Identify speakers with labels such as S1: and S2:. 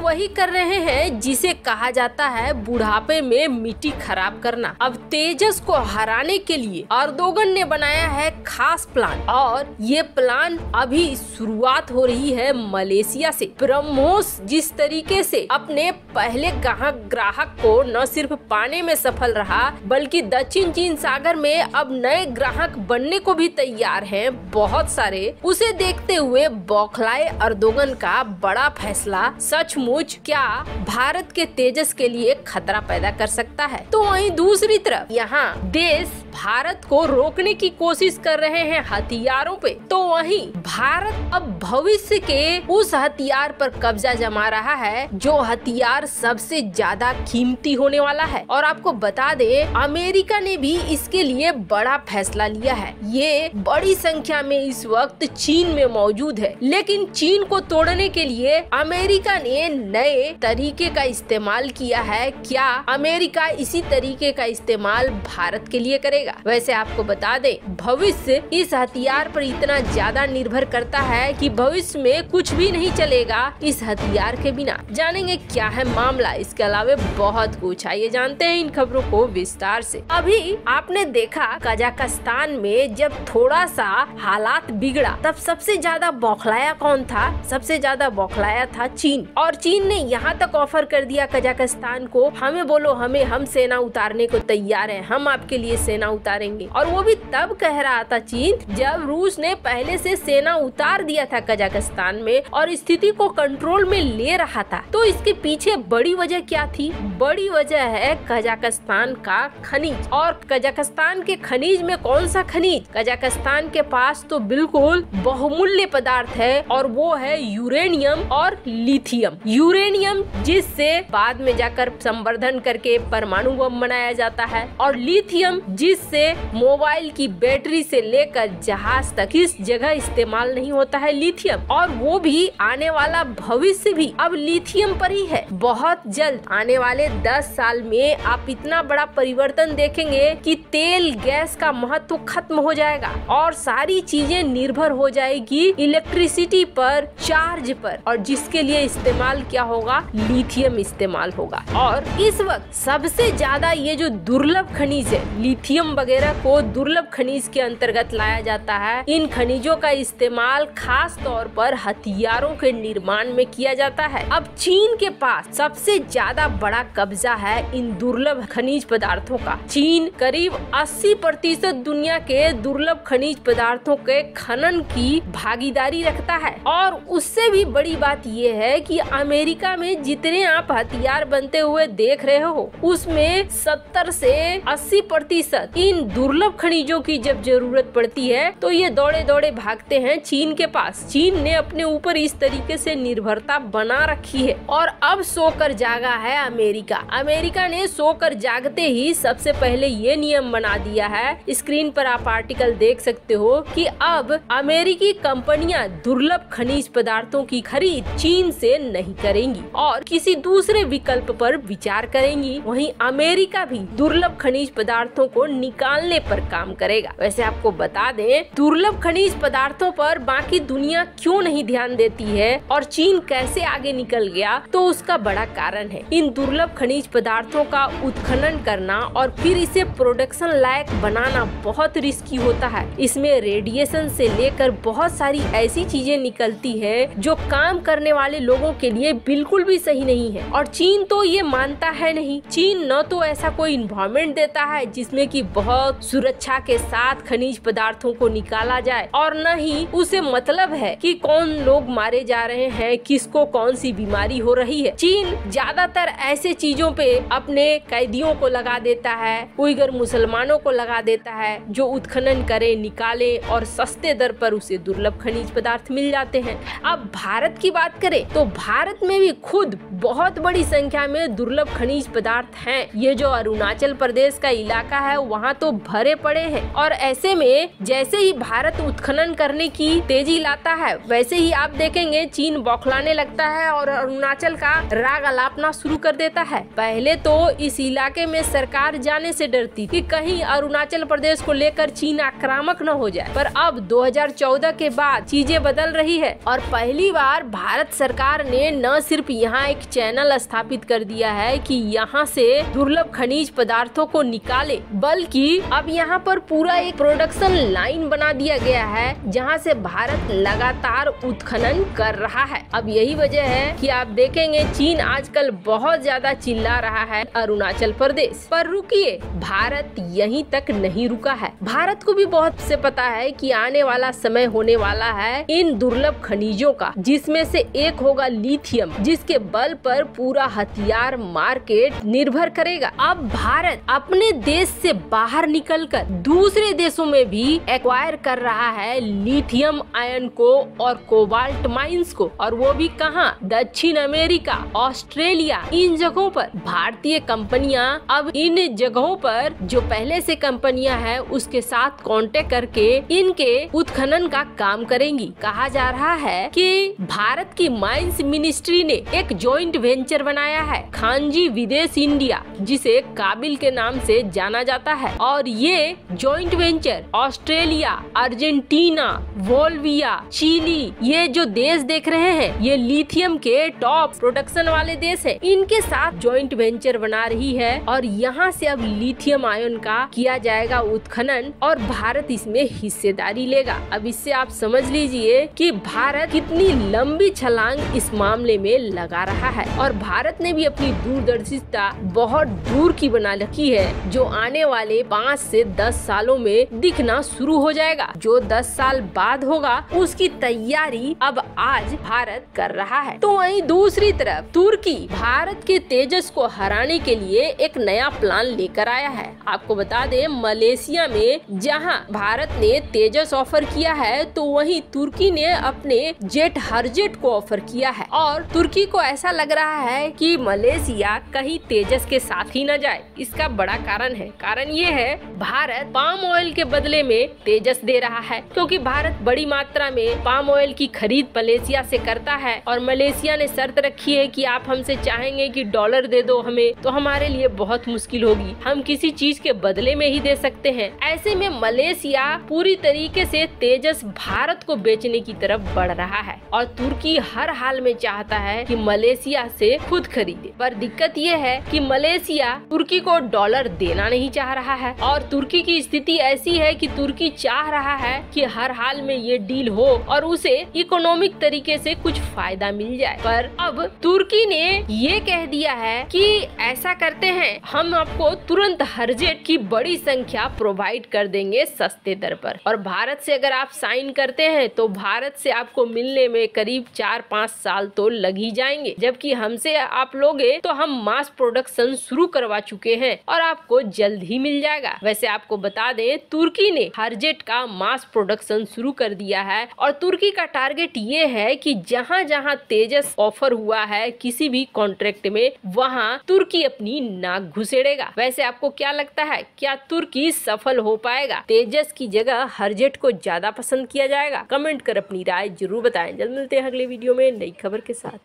S1: वही कर रहे हैं जिसे कहा जाता है बुढ़ापे में मिट्टी खराब करना। अब तेजस को हराने के लिए अर्दोगन ने बनाया है खास प्लान, और ये प्लान अभी शुरुआत हो रही है मलेशिया से। ब्रह्मोस जिस तरीके से अपने पहले ग्राहक को न सिर्फ पाने में सफल रहा, बल्कि दक्षिण चीन सागर में अब नए ग्राहक बनने को भी तैयार हैं बहुत सारे, उसे देखते हुए बौखलाए अर्दोगन का बड़ा फैसला सचमुच क्या भारत के तेजस के लिए खतरा पैदा कर सकता है। तो वहीं दूसरी तरफ यहाँ देश भारत को रोकने की कोशिश कर रहे हैं हथियारों पे, तो वहीं भारत अब भविष्य के उस हथियार पर कब्जा जमा रहा है जो हथियार सबसे ज्यादा कीमती होने वाला है। और आपको बता दे, अमेरिका ने भी इसके लिए बड़ा फैसला लिया है। ये बड़ी संख्या में इस वक्त चीन में मौजूद है, लेकिन चीन को तोड़ने के लिए अमेरिका ने नए तरीके का इस्तेमाल किया है। क्या अमेरिका इसी तरीके का इस्तेमाल भारत के लिए करेगा? वैसे आपको बता दे, भविष्य इस हथियार पर इतना ज्यादा निर्भर करता है कि भविष्य में कुछ भी नहीं चलेगा इस हथियार के बिना। जानेंगे क्या है मामला, इसके अलावा बहुत कुछ। आइए जानते हैं इन खबरों को विस्तार से। अभी आपने देखा कजाकिस्तान में जब थोड़ा सा हालात बिगड़ा, तब सबसे ज्यादा बौखलाया कौन था? सबसे ज्यादा बौखलाया था चीन। और चीन ने यहाँ तक ऑफर कर दिया कजाकिस्तान को, हमें बोलो, हम सेना उतारने को तैयार हैं, हम आपके लिए सेना उतारेंगे। और वो भी तब कह रहा था चीन जब रूस ने पहले से सेना उतार दिया था कजाकिस्तान में और स्थिति को कंट्रोल में ले रहा था। तो इसके पीछे बड़ी वजह क्या थी? बड़ी वजह है कजाकिस्तान का खनिज। और कजाकिस्तान के खनिज में कौन सा खनिज? कजाकिस्तान के पास तो बिल्कुल बहुमूल्य पदार्थ है, और वो है यूरेनियम और लिथियम। यूरेनियम जिससे बाद में जाकर संवर्धन करके परमाणु बम बनाया जाता है, और लिथियम जिससे मोबाइल की बैटरी से लेकर जहाज तक इस जगह इस्तेमाल नहीं होता है लिथियम। और वो भी आने वाला भविष्य भी अब लिथियम पर ही है। बहुत जल्द आने वाले 10 साल में आप इतना बड़ा परिवर्तन देखेंगे कि तेल गैस का महत्व खत्म हो जाएगा और सारी चीजें निर्भर हो जाएगी इलेक्ट्रिसिटी पर, चार्ज पर, और जिसके लिए इस्तेमाल क्या होगा? लिथियम इस्तेमाल होगा। और इस वक्त सबसे ज्यादा ये जो दुर्लभ खनिज है, लिथियम वगैरह को दुर्लभ खनिज के अंतर्गत लाया जाता है। इन खनिजों का इस्तेमाल खास तौर पर हथियारों के निर्माण में किया जाता है। अब चीन के पास सबसे ज्यादा बड़ा कब्जा है इन दुर्लभ खनिज पदार्थों का। चीन करीब 80% दुनिया के दुर्लभ खनिज पदार्थों के खनन की भागीदारी रखता है। और उससे भी बड़ी बात यह है कि अमेरिका में जितने आप हथियार बनते हुए देख रहे हो, उसमें 70 से 80% इन दुर्लभ खनिजों की जब जरूरत पड़ती है तो ये दौड़े दौड़े भागते हैं चीन के पास। चीन ने अपने ऊपर इस तरीके से निर्भरता बना रखी है। और अब सोकर जागा है अमेरिका। अमेरिका ने सोकर जागते ही सबसे पहले ये नियम बना दिया है, स्क्रीन पर आप आर्टिकल देख सकते हो, कि अब अमेरिकी कंपनियां दुर्लभ खनिज पदार्थों की खरीद चीन से नहीं करेंगी और किसी दूसरे विकल्प पर विचार करेंगी। वहीं अमेरिका भी दुर्लभ खनिज पदार्थों को निकालने पर काम करेगा। वैसे आपको बता दें, दुर्लभ खनिज पदार्थों पर बाकी दुनिया क्यों नहीं ध्यान देती है और चीन कैसे आगे निकल गया, तो उसका बड़ा कारण है इन दुर्लभ खनिज पदार्थों का उत्खनन करना और फिर इसे प्रोडक्शन लायक बनाना बहुत रिस्की होता है। इसमें रेडिएशन से लेकर बहुत सारी ऐसी चीजें निकलती है जो काम करने वाले लोगों के लिए बिल्कुल भी सही नहीं है। और चीन तो ये मानता है नहीं। चीन न तो ऐसा कोई इन्वायरमेंट देता है जिसमें कि बहुत सुरक्षा के साथ खनिज पदार्थों को निकाला जाए, और न ही उसे मतलब है कि कौन लोग मारे जा रहे हैं, किसको कौन सी बीमारी हो रही है। चीन ज्यादातर ऐसे चीजों पे अपने कैदियों को लगा देता है, उइगर मुसलमानों को लगा देता है जो उत्खनन करे, निकाले और सस्ते दर पर उसे दुर्लभ खनिज पदार्थ मिल जाते हैं। अब भारत की बात करें तो भारत में भी खुद बहुत बड़ी संख्या में दुर्लभ खनिज पदार्थ हैं। ये जो अरुणाचल प्रदेश का इलाका है वहाँ तो भरे पड़े हैं। और ऐसे में जैसे ही भारत उत्खनन करने की तेजी लाता है, वैसे ही आप देखेंगे चीन बौखलाने लगता है और अरुणाचल का राग अलापना शुरू कर देता है। पहले तो इस इलाके में सरकार जाने से डरती कि कहीं अरुणाचल प्रदेश को लेकर चीन आक्रामक न हो जाए, पर अब 2014 के बाद चीजें बदल रही है और पहली बार भारत सरकार ने न न सिर्फ यहाँ एक चैनल स्थापित कर दिया है कि यहाँ से दुर्लभ खनिज पदार्थों को निकाले, बल्कि अब यहाँ पर पूरा एक प्रोडक्शन लाइन बना दिया गया है जहाँ से भारत लगातार उत्खनन कर रहा है। अब यही वजह है कि आप देखेंगे चीन आजकल बहुत ज्यादा चिल्ला रहा है अरुणाचल प्रदेश पर। रुकिए, भारत यहीं तक नहीं रुका है। भारत को भी बहुत से पता है कि आने वाला समय होने वाला है इन दुर्लभ खनिजों का, जिसमें से एक होगा लिथियम, जिसके बल पर पूरा हथियार मार्केट निर्भर करेगा। अब भारत अपने देश से बाहर निकलकर दूसरे देशों में भी एक्वायर कर रहा है लिथियम आयन को और कोबाल्ट माइंस को, और वो भी कहां? दक्षिण अमेरिका, ऑस्ट्रेलिया, इन जगहों पर। भारतीय कंपनियां अब इन जगहों पर जो पहले से कंपनियां हैं उसके साथ कांटेक्ट करके इनके उत्खनन का काम करेंगी। कहा जा रहा है कि भारत की माइंस मिनिस्ट्री ने एक जॉइंट वेंचर बनाया है, खानजी विदेश इंडिया, जिसे काबिल के नाम से जाना जाता है, और ये joint venture Australia, Argentina, Bolivia, Chile, ये जो देश देख रहे हैं ये लिथियम के टॉप प्रोडक्शन वाले देश है, इनके साथ जॉइंट वेंचर बना रही है और यहाँ से अब लिथियम आयन का किया जाएगा उत्खनन और भारत इसमें हिस्सेदारी लेगा। अब इससे आप समझ लीजिए कि भारत कितनी लंबी छलांग इस मामले में लगा रहा है, और भारत ने भी अपनी दूरदर्शिता बहुत दूर की बना रखी है, जो आने वाले 5 से 10 सालों में दिखना शुरू हो जाएगा। जो 10 साल बाद होगा उसकी तैयारी अब आज भारत कर रहा है। तो वहीं दूसरी तरफ तुर्की भारत के तेजस को हराने के लिए एक नया प्लान लेकर आया है। आपको बता दें, मलेशिया में जहां भारत ने तेजस ऑफर किया है, तो वहीं तुर्की ने अपने जेट हरजेट को ऑफर किया है, और तुर्की को ऐसा लग रहा है कि मलेशिया कहीं तेजस के साथ ही न जाए। इसका बड़ा कारण है, कारण ये है भारत पाम ऑयल के बदले में तेजस दे रहा है, क्योंकि भारत बड़ी मात्रा में पाम ऑयल की खरीद मलेशिया से करता है, और मलेशिया ने शर्त रखी है कि आप हमसे चाहेंगे कि डॉलर दे दो हमें, तो हमारे लिए बहुत मुश्किल होगी, हम किसी चीज के बदले में ही दे सकते हैं। ऐसे में मलेशिया पूरी तरीके से तेजस भारत को बेचने की तरफ बढ़ रहा है, और तुर्की हर हाल में चाहता है कि मलेशिया से खुद खरीदे। पर दिक्कत ये है कि मलेशिया तुर्की को डॉलर देना नहीं चाह रहा है, और तुर्की की स्थिति ऐसी है कि तुर्की चाह रहा है कि हर हाल में ये डील हो और उसे इकोनॉमिक तरीके से कुछ फायदा मिल जाए। पर अब तुर्की ने ये कह दिया है कि ऐसा करते हैं, हम आपको तुरंत हरजेट की बड़ी संख्या प्रोवाइड कर देंगे सस्ते दर पर, और भारत से अगर आप साइन करते हैं तो भारत से आपको मिलने में करीब 4-5 साल तो लग ही जाएंगे, जबकि हमसे आप लोगे तो हम मास प्रोडक्शन शुरू करवा चुके हैं और आपको जल्द ही मिल जाएगा। वैसे आपको बता दें, तुर्की ने हरजेट का मास प्रोडक्शन शुरू कर दिया है, और तुर्की का टारगेट ये है कि जहां जहां तेजस ऑफर हुआ है किसी भी कॉन्ट्रैक्ट में, वहां तुर्की अपनी नाक घुसेड़ेगा। वैसे आपको क्या लगता है, क्या तुर्की सफल हो पाएगा? तेजस की जगह हरजेट को ज्यादा पसंद किया जाएगा? कमेंट कर अपनी राय जरूर बताएं। जल्द मिलते हैं अगले वीडियो में नई खबर के साथ।